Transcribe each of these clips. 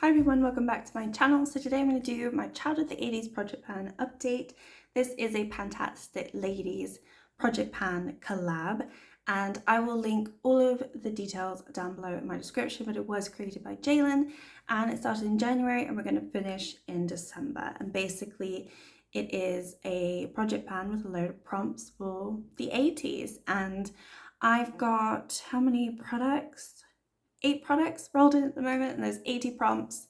Hi everyone, welcome back to my channel. So today I'm going to do my Childhood the 80s project pan update. This is a Pantastic Ladies project pan collab, and I will link all of the details down below in my description, but it was created by Ceylan and it started in January and we're going to finish in December. And basically it is a project pan with a load of prompts for the 80s, and I've got how many products? 8 products rolled in at the moment, and there's 80 prompts,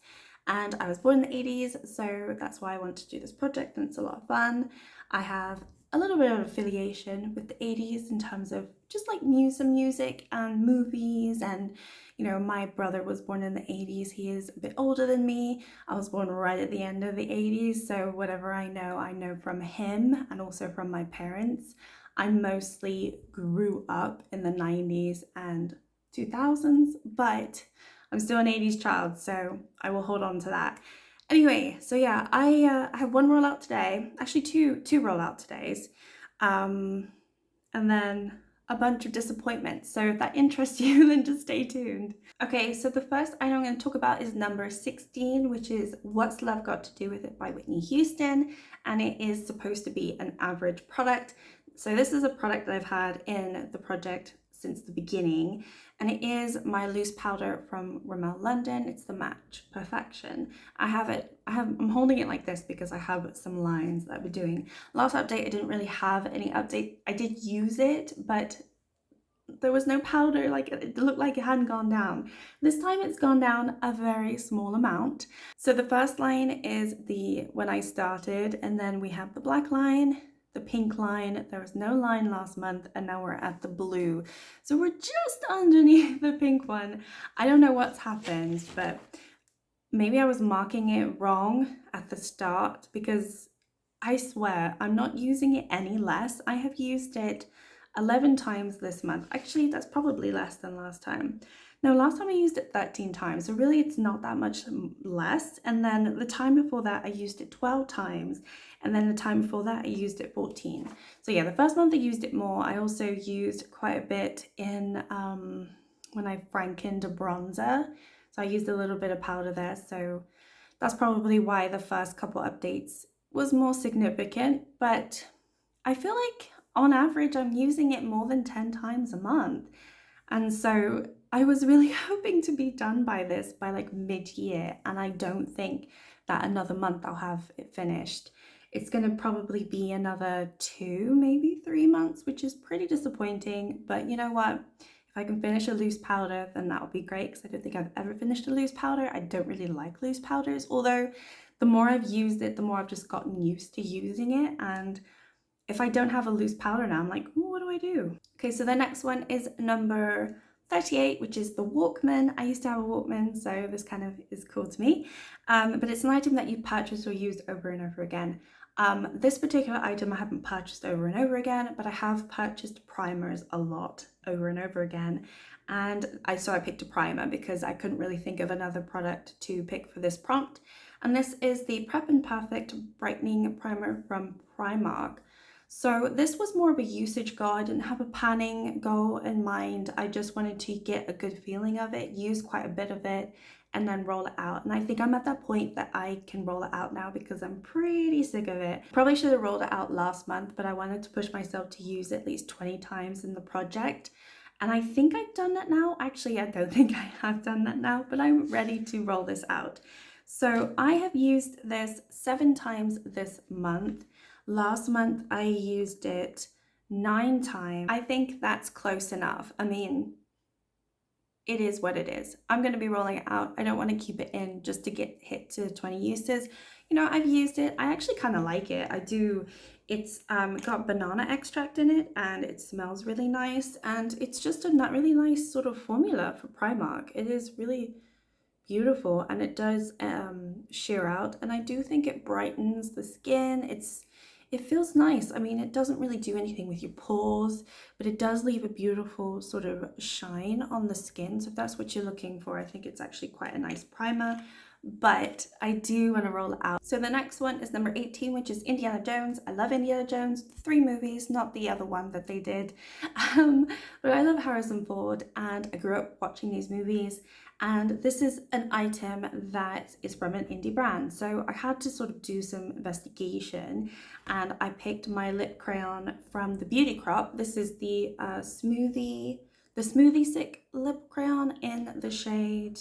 and I was born in the 80s, so that's why I wanted to do this project, and it's a lot of fun. I have a little bit of affiliation with the 80s in terms of just like some music and movies, and you know, my brother was born in the 80s. He is a bit older than me. I was born right at the end of the 80s, so whatever I know from him and also from my parents. I mostly grew up in the 90s and 2000s, but I'm still an 80s child, so I will hold on to that. Anyway, so yeah, I have one rollout today, actually two rollout todays, and then a bunch of disappointments. So if that interests you, then just stay tuned. Okay, so the first item I'm going to talk about is number 16, which is What's Love Got to Do With It by Whitney Houston, and it is supposed to be an average product. So this is a product that I've had in the project since the beginning, and it is my loose powder from Rimmel London. It's the Match Perfection. I'm holding it like this because I have some lines that we're doing. Last update I didn't really have any update. I did use it, but there was no powder, like it looked like it hadn't gone down. This time it's gone down a very small amount. So the first line is the when I started, and then we have the black line, the pink line. There was no line last month, and now we're at the blue. So we're just underneath the pink one. I don't know what's happened, but maybe I was marking it wrong at the start, because I swear I'm not using it any less. I have used it 11 times this month. Actually, that's probably less than last time. No, last time I used it 13 times, so really it's not that much less. And then the time before that I used it 12 times, and then the time before that I used it 14. So yeah, the first month I used it more. I also used quite a bit in when I frankened a bronzer, so I used a little bit of powder there, so that's probably why the first couple updates was more significant. But I feel like on average I'm using it more than 10 times a month, and so I was really hoping to be done by this by like mid-year, and I don't think that another month I'll have it finished. It's going to probably be another 2, maybe 3 months, which is pretty disappointing, but you know what? If I can finish a loose powder, then that would be great, because I don't think I've ever finished a loose powder. I don't really like loose powders, although the more I've used it, the more I've just gotten used to using it, and if I don't have a loose powder now, I'm like, what do I do? Okay, so the next one is number 38, which is the Walkman. I used to have a Walkman, so this kind of is cool to me, but it's an item that you purchase or use over and over again. This particular item I haven't purchased over and over again, but I have purchased primers a lot over and over again, and so I picked a primer because I couldn't really think of another product to pick for this prompt, and this is the Prep and Perfect Brightening Primer from Primark. So this was more of a usage goal. I didn't have a panning goal in mind. I just wanted to get a good feeling of it, use quite a bit of it, and then roll it out. And I think I'm at that point that I can roll it out now because I'm pretty sick of it. Probably should have rolled it out last month, but I wanted to push myself to use at least 20 times in the project. And I think I've done that now. Actually, I don't think I have done that now, but I'm ready to roll this out. So I have used this 7 times this month. Last month I used it 9 times. I think that's close enough. I mean, it is what it is. I'm going to be rolling it out. I don't want to keep it in just to get hit to 20 uses. You know, I've used it. I actually kind of like it. I do. It's got banana extract in it, and it smells really nice, and it's just a really nice sort of formula for Primark. It is really beautiful, and it does sheer out, and I do think it brightens the skin. It feels nice. I mean, it doesn't really do anything with your pores, but it does leave a beautiful sort of shine on the skin. So if that's what you're looking for, I think it's actually quite a nice primer, but I do want to roll it out. So the next one is number 18, which is Indiana Jones. I love Indiana Jones, 3 movies, not the other one that they did. But I love Harrison Ford, and I grew up watching these movies, And this is an item that is from an indie brand. So I had to sort of do some investigation, and I picked my lip crayon from the Beauty Crop. This is the Smoothie Stick lip crayon in the shade,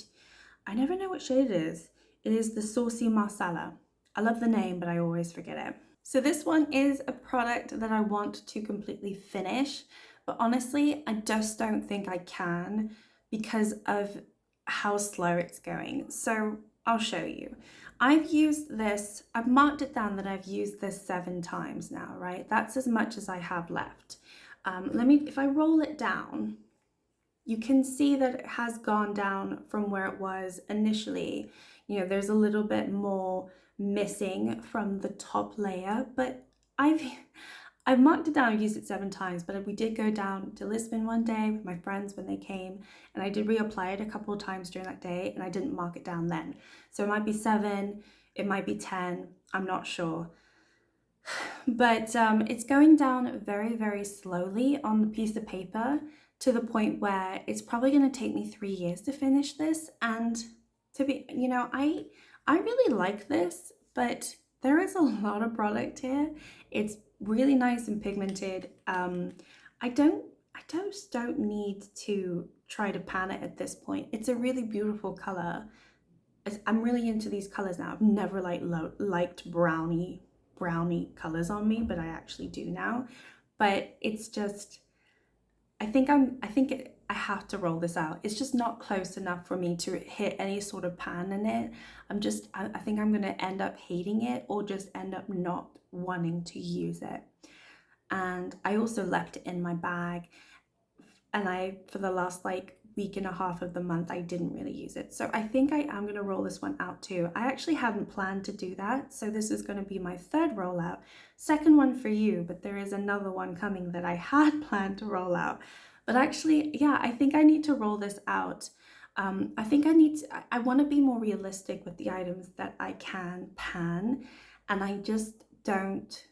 I never know what shade it is. It is the Saucy Marsala. I love the name, but I always forget it. So this one is a product that I want to completely finish, but honestly, I just don't think I can because of how slow it's going. So I'll show you. I've used this, I've marked it down that I've used this 7 times now, right? That's as much as I have left. If I roll it down, you can see that it has gone down from where it was initially. You know, there's a little bit more missing from the top layer, but I've marked it down. I've used it 7 times, but we did go down to Lisbon one day with my friends when they came, and I did reapply it a couple of times during that day, and I didn't mark it down then. So it might be 7, it might be 10, I'm not sure. But it's going down very, very slowly on the piece of paper, to the point where it's probably going to take me 3 years to finish this. And to be, you know, I really like this, but there is a lot of product here. It's really nice and pigmented. I just don't need to try to pan it at this point. It's a really beautiful color. I'm really into these colors now. I've never liked brownie colors on me, but I actually do now. But it's just, I have to roll this out. It's just not close enough for me to hit any sort of pan in it. I think I'm gonna end up hating it, or just end up not wanting to use it. And I also left it in my bag, and for the last like week and a half of the month, I didn't really use it. So I think I am gonna roll this one out too. I actually hadn't planned to do that, so this is gonna be my 3rd rollout. 2nd one for you, but there is another one coming that I had planned to roll out. But actually, yeah, I think I need to roll this out. I want to be more realistic with the items that I can pan, and I just don't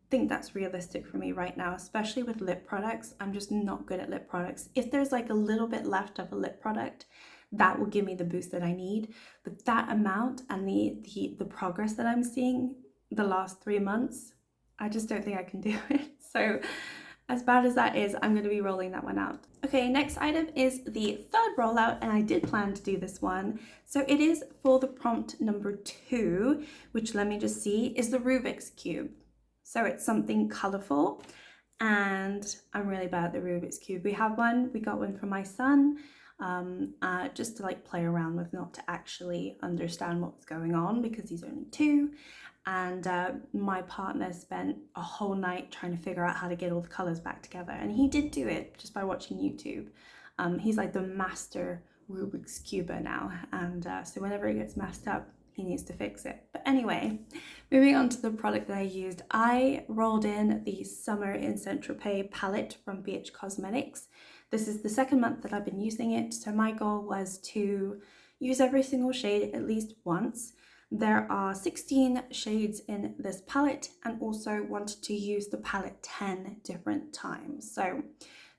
think that's realistic for me right now, especially with lip products. I'm just not good at lip products. If there's like a little bit left of a lip product, that will give me the boost that I need. But that amount and the progress that I'm seeing the last 3 months, I just don't think I can do it. So as bad as that is, I'm going to be rolling that one out. Okay, next item is the 3rd rollout, and I did plan to do this one. So it is for the prompt number 2, which, let me just see, is the Rubiks Cube. So it's something colourful, and I'm really bad at the Rubiks Cube. We got one for my son, just to like play around with, not to actually understand what's going on because he's only 2. And my partner spent a whole night trying to figure out how to get all the colors back together, and he did do it just by watching YouTube. He's like the master Rubik's Cuber now, and so whenever it gets messed up, he needs to fix it. But anyway, moving on to the product that I used, I rolled in the Summer in Saint-Tropez palette from BH Cosmetics. This is the 2nd month that I've been using it, so my goal was to use every single shade at least once. There are 16 shades in this palette, and also wanted to use the palette 10 different times. So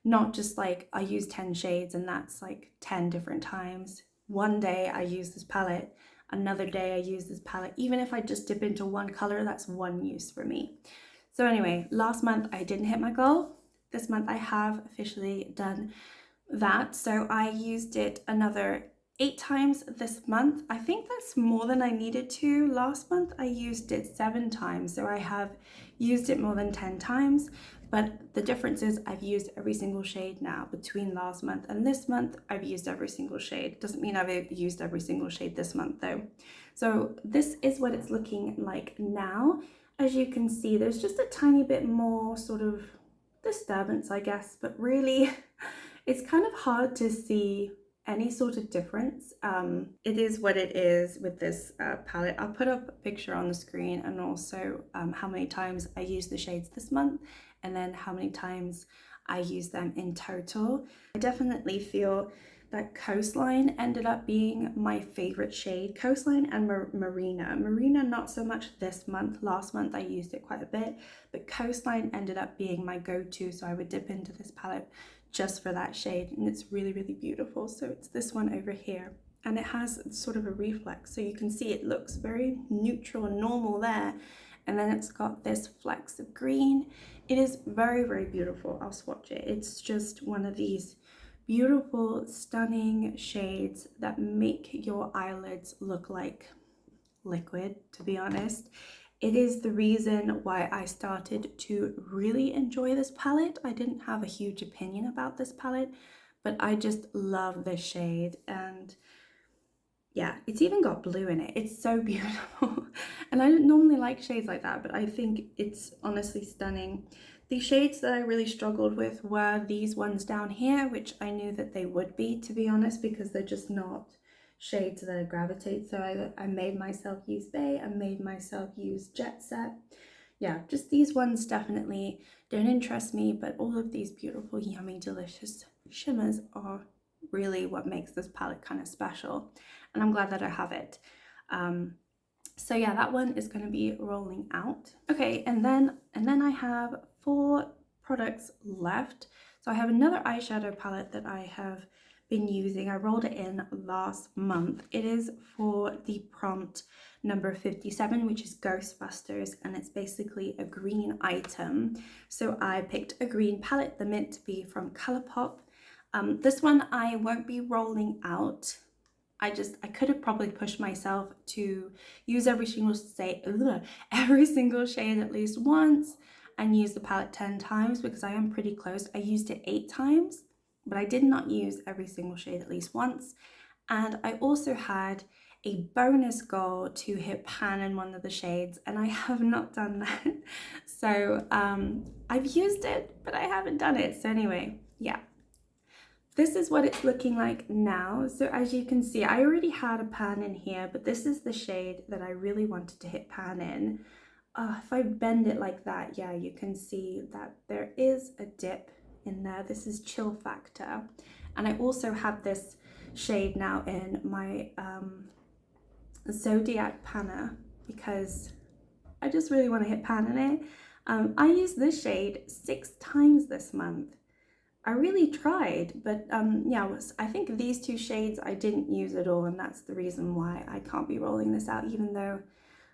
not just like I use 10 shades and that's like 10 different times. One day I use this palette, another day I use this palette. Even if I just dip into one color, that's one use for me. So anyway, last month I didn't hit my goal. This month I have officially done that. So I used it another 8 times this month. I think that's more than I needed to. Last month I used it 7 times, so I have used it more than 10 times. But the difference is I've used every single shade now. Between last month and this month, I've used every single shade. Doesn't mean I've used every single shade this month though. So this is what it's looking like now. As you can see, there's just a tiny bit more sort of disturbance, I guess, but really it's kind of hard to see any sort of difference. It is what it is with this palette. I'll put up a picture on the screen, and also how many times I used the shades this month, and then how many times I used them in total. I definitely feel that Coastline ended up being my favorite shade. Coastline and Marina. Marina not so much this month. Last month I used it quite a bit, but Coastline ended up being my go-to, so I would dip into this palette just for that shade, and it's really, really beautiful. So it's this one over here. and it has sort of a reflex, so you can see it looks very neutral and normal there, and then it's got this flecks of green. It is very, very beautiful. I'll swatch it. It's just one of these beautiful, stunning shades that make your eyelids look like liquid, to be honest. It is the reason why I started to really enjoy this palette. I didn't have a huge opinion about this palette, but I just love this shade. And yeah, it's even got blue in it. It's so beautiful. And I don't normally like shades like that, but I think it's honestly stunning. The shades that I really struggled with were these ones down here, which I knew that they would be, to be honest, because they're just not shades that I gravitate. So I made myself use Bay, I made myself use Jet Set. Yeah, just these ones definitely don't interest me, but all of these beautiful, yummy, delicious shimmers are really what makes this palette kind of special, and I'm glad that I have it. So yeah, that one is going to be rolling out. Okay, and then I have 4 products left. So I have another eyeshadow palette that I have been using. I rolled it in last month. It is for the prompt number 57, which is Ghostbusters, and it's basically a green item. So I picked a green palette, the mint to be from Colourpop. This one I won't be rolling out. I could have probably pushed myself to use every single shade at least once and use the palette 10 times, because I am pretty close. I used it 8 times, but I did not use every single shade at least once. And I also had a bonus goal to hit pan in one of the shades, and I have not done that. So I've used it, but I haven't done it. So anyway, yeah. This is what it's looking like now. So as you can see, I already had a pan in here, but this is the shade that I really wanted to hit pan in. If I bend it like that, yeah, you can see that there is a dip in there. This is Chill Factor. And I also have this shade now in my Zodiac Panner, because I just really want to hit pan in it. I used this shade 6 times this month. I really tried, but yeah, I think these 2 shades I didn't use at all, and that's the reason why I can't be rolling this out, even though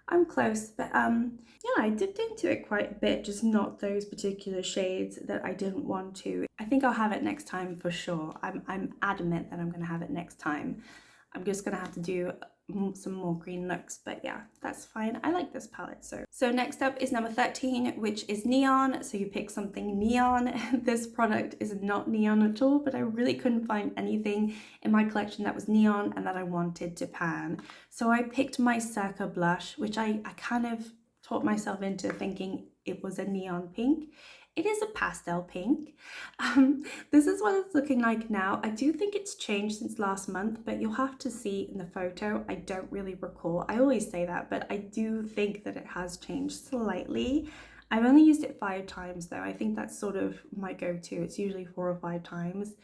I'm close. But yeah, I dipped into it quite a bit, just not those particular shades that I didn't want to. I think I'll have it next time for sure. I'm adamant that I'm going to have it next time. I'm just going to have to do some more green looks, but yeah, that's fine. I like this palette. So next up is number 13, which is neon. So you pick something neon. This product is not neon at all, but I really couldn't find anything in my collection that was neon and that I wanted to pan. So I picked my Circa blush, which I kind of taught myself into thinking it was a neon pink. It is a pastel pink. This is what it's looking like now. I do think it's changed since last month, but you'll have to see in the photo. I don't really recall. I always say that, but I do think that it has changed slightly. I've only used it 5 times though. I think that's sort of my go-to. It's usually 4 or 5 times.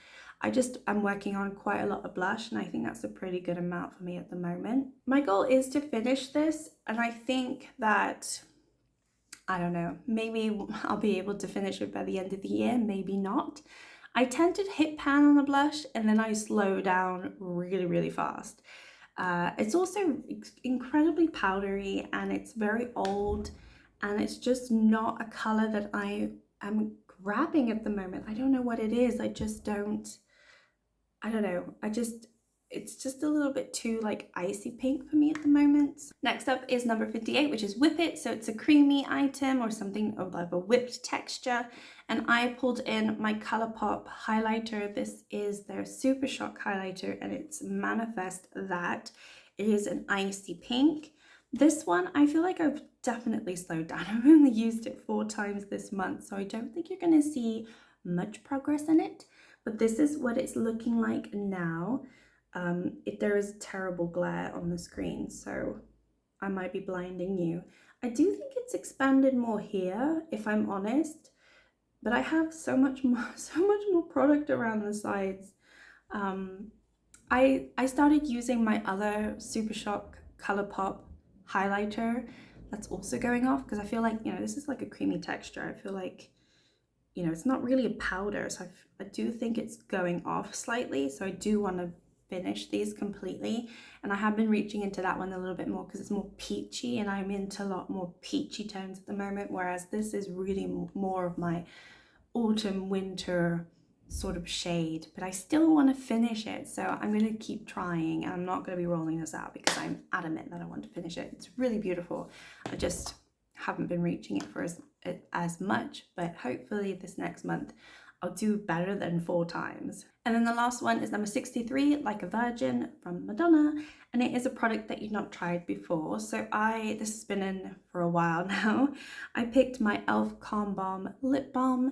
I'm working on quite a lot of blush, and I think that's a pretty good amount for me at the moment. My goal is to finish this, and I think that, I don't know, maybe I'll be able to finish it by the end of the year, maybe not. I tend to hit pan on the blush and then I slow down really, really fast. It's also incredibly powdery, and it's very old, and it's just not a color that I am grabbing at the moment. I don't know what it is. I don't know. It's just a little bit too like icy pink for me at the moment. Next up is number 58, which is Whip It. So it's a creamy item or something of like a whipped texture. And I pulled in my Colourpop highlighter. This is their Super Shock highlighter, and it's Manifest That. It is an icy pink. This one, I feel like I've definitely slowed down. I've only used it 4 times this month, so I don't think you're going to see much progress in it. But this is what it's looking like now. There is a terrible glare on the screen, so I might be blinding you. I do think it's expanded more here, if I'm honest, but I have so much more product around the sides. I started using my other Super Shock Colourpop highlighter that's also going off, because I feel like, you know, this is like a creamy texture. I feel like, you know, it's not really a powder, so I do think it's going off slightly, so I do want to finish these completely, and I have been reaching into that one a little bit more because it's more peachy, and I'm into a lot more peachy tones at the moment, whereas this is really more of my autumn winter sort of shade, but I still want to finish it, so I'm going to keep trying, and I'm not going to be rolling this out because I'm adamant that I want to finish it. It's really beautiful. I just haven't been reaching it for as much, but hopefully this next month I'll do better than 4 times. And then the last one is number 63, Like a Virgin from Madonna, and it is a product that you've not tried before. So this has been in for a while now. I picked my e.l.f. Calm Balm lip balm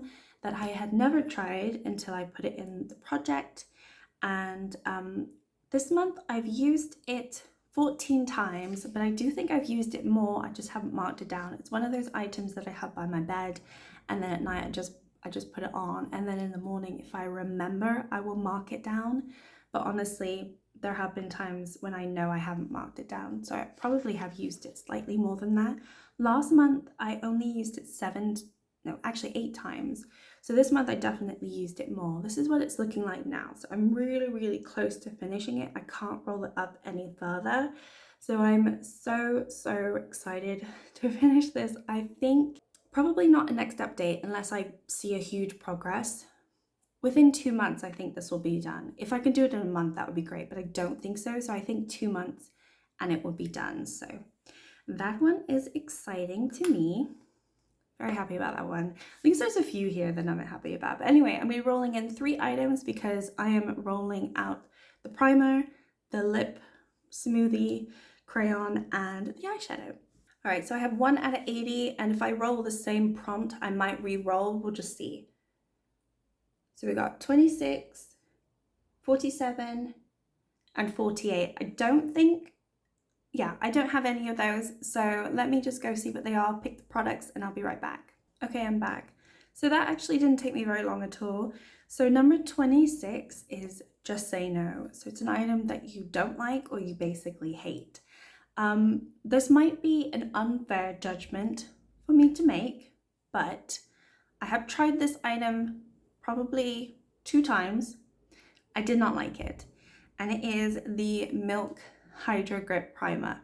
that I had never tried until I put it in the project, and this month I've used it 14 times, but I do think I've used it more. I just haven't marked it down. It's one of those items that I have by my bed, and then at night I just put it on, and then in the morning, if I remember, I will mark it down. But honestly, there have been times when I know I haven't marked it down, so I probably have used it slightly more than that. Last month I only used it 8 times. So this month I definitely used it more. This is what it's looking like now. So I'm really close to finishing it. I can't roll it up any further. So I'm so excited to finish this. I think probably not a next update unless I see a huge progress. Within 2 months, I think this will be done. If I can do it in a month, that would be great, but I don't think so. So I think 2 months and it will be done. So that one is exciting to me. Very happy about that one. At least there's a few here that I'm happy about. But anyway, I'm going to be rolling in 3 items because I am rolling out the primer, the lip smoothie, crayon, and the eyeshadow. All right, so I have 1 out of 80, and if I roll the same prompt, I might re-roll. We'll just see. So we got 26, 47, and 48. I don't have any of those, so let me just go see what they are, pick the products, and I'll be right back. Okay, I'm back. So that actually didn't take me very long at all. So number 26 is Just Say No. So it's an item that you don't like or you basically hate. This might be an unfair judgment for me to make, but I have tried this item probably 2 times. I did not like it, and it is the Milk Hydro Grip Primer.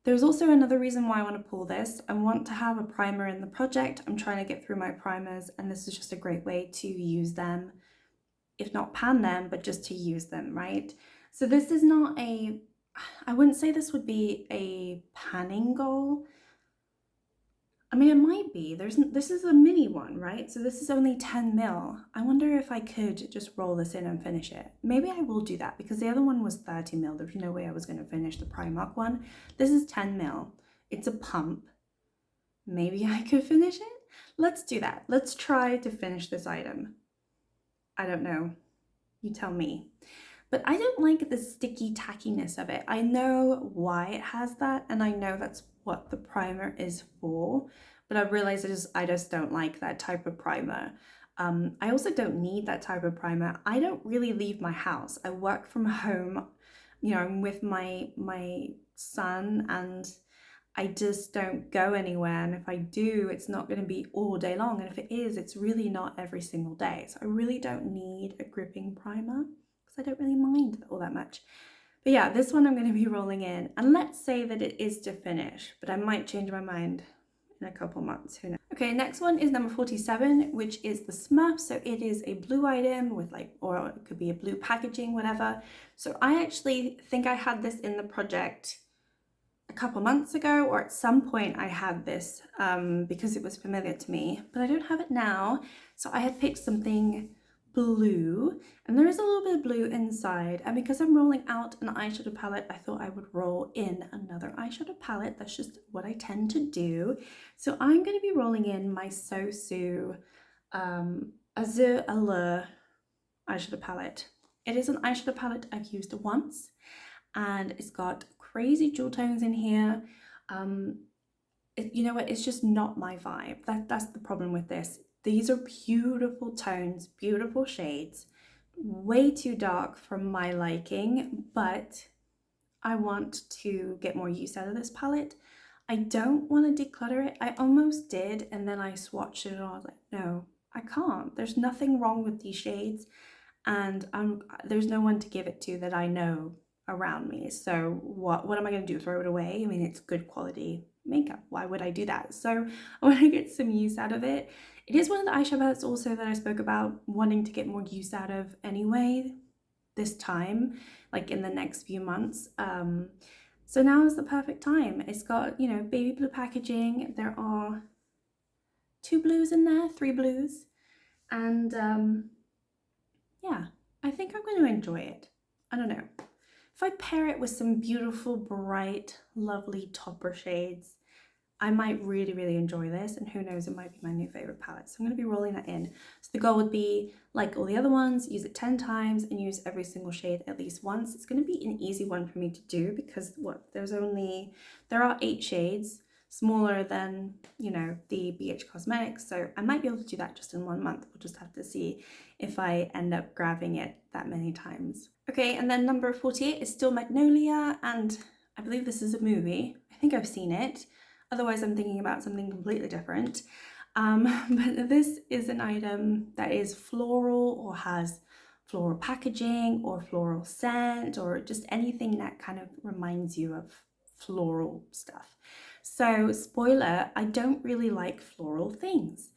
There's also another reason why I want to pull this. I want to have a primer in the project. I'm trying to get through my primers, and this is just a great way to use them, if not pan them, but just to use them, right? So this is not I wouldn't say this would be a panning goal. I mean, it might be. This is a mini one, right? So this is only 10 mil. I wonder if I could just roll this in and finish it. Maybe I will do that because the other one was 30 mil. There's no way I was going to finish the Primark one. This is 10 mil. It's a pump. Maybe I could finish it? Let's do that. Let's try to finish this item. I don't know. You tell me. But I don't like the sticky tackiness of it. I know why it has that, and I know that's what the primer is for, but I've realized I just don't like that type of primer. I also don't need that type of primer. I don't really leave my house. I work from home, you know, I'm with my son, and I just don't go anywhere, and if I do, it's not going to be all day long, and if it is, it's really not every single day. So I really don't need a gripping primer, I don't really mind all that much. But yeah, this one I'm going to be rolling in, and let's say that it is to finish, but I might change my mind in a couple months, who knows. Okay, next one is number 47, which is the Smurf. So it is a blue item with or it could be a blue packaging, whatever. So I actually think I had this in the project a couple months ago, or at some point I had this because it was familiar to me, but I don't have it now. So I had picked something blue, and there is a little bit of blue inside, and because I'm rolling out an eyeshadow palette, I thought I would roll in another eyeshadow palette. That's just what I tend to do. So I'm going to be rolling in my Sosu Azur Allure eyeshadow palette. It is an eyeshadow palette I've used once, and it's got crazy jewel tones in here. You know what, it's just not my vibe. That's the problem with this. These are beautiful tones, beautiful shades, way too dark for my liking, but I want to get more use out of this palette. I don't want to declutter it. I almost did, and then I swatched it and I was like, no, I can't. There's nothing wrong with these shades. and there's no one to give it to that I know around me. So what am I going to do? Throw it away? I mean, it's good quality makeup. Why would I do that? So I want to get some use out of it. It is one of the eyeshadow palettes also that I spoke about wanting to get more use out of anyway this time, like in the next few months. So now is the perfect time. It's got, you know, baby blue packaging. There are 2 blues in there, 3 blues. And yeah, I think I'm going to enjoy it. I don't know. If I pair it with some beautiful, bright, lovely topper shades, I might really enjoy this, and who knows, it might be my new favorite palette. So I'm going to be rolling that in. So the goal would be, like all the other ones, use it 10 times and use every single shade at least once. It's going to be an easy one for me to do because there are 8 shades, smaller than, you know, the BH Cosmetics. So I might be able to do that just in 1 month. We'll just have to see if I end up grabbing it that many times. Okay, and then number 48 is still Magnolia, and I believe this is a movie. I think I've seen it. Otherwise, I'm thinking about something completely different. But this is an item that is floral or has floral packaging or floral scent or just anything that kind of reminds you of floral stuff. So, spoiler, I don't really like floral things.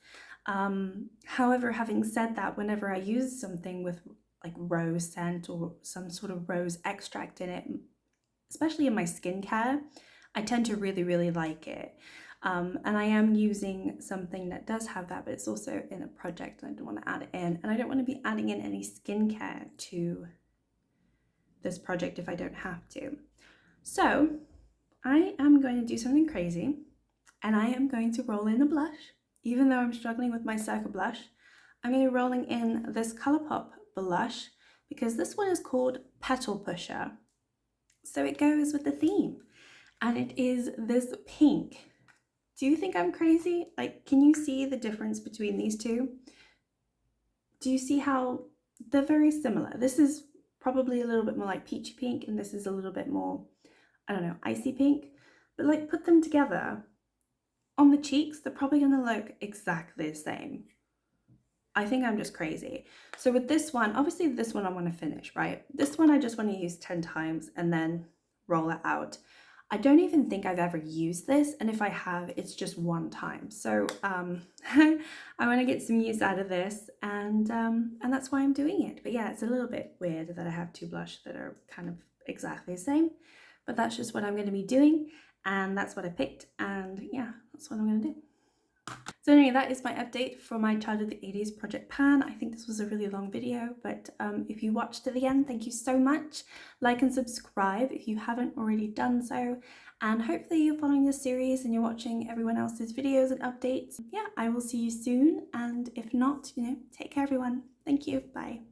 However, having said that, whenever I use something with like rose scent or some sort of rose extract in it, especially in my skincare, I tend to really like it. And I am using something that does have that, but it's also in a project and I don't want to add it in. And I don't want to be adding in any skincare to this project if I don't have to. So I am going to do something crazy, and I am going to roll in a blush. Even though I'm struggling with my Circa blush, I'm going to be rolling in this Colourpop blush because this one is called Petal Pusher. So it goes with the theme, and it is this pink. Do you think I'm crazy? Like, can you see the difference between these two? Do you see how they're very similar? This is probably a little bit more like peachy pink, and this is a little bit more, I don't know, icy pink. But like, put them together on the cheeks, they're probably gonna look exactly the same. I think I'm just crazy. So with this one, obviously this one I want to finish, right? This one I just want to use 10 times and then roll it out. I don't even think I've ever used this, and if I have, it's just 1 time. So I want to get some use out of this, and that's why I'm doing it. But yeah, it's a little bit weird that I have 2 blush that are kind of exactly the same, but that's just what I'm going to be doing, and that's what I picked, and yeah, that's what I'm going to do. So anyway, that is my update for my Child of the 80s Project Pan. I think this was a really long video, but if you watched to the end, thank you so much. Like and subscribe if you haven't already done so. And hopefully you're following this series and you're watching everyone else's videos and updates. Yeah, I will see you soon. And if not, you know, take care everyone. Thank you. Bye.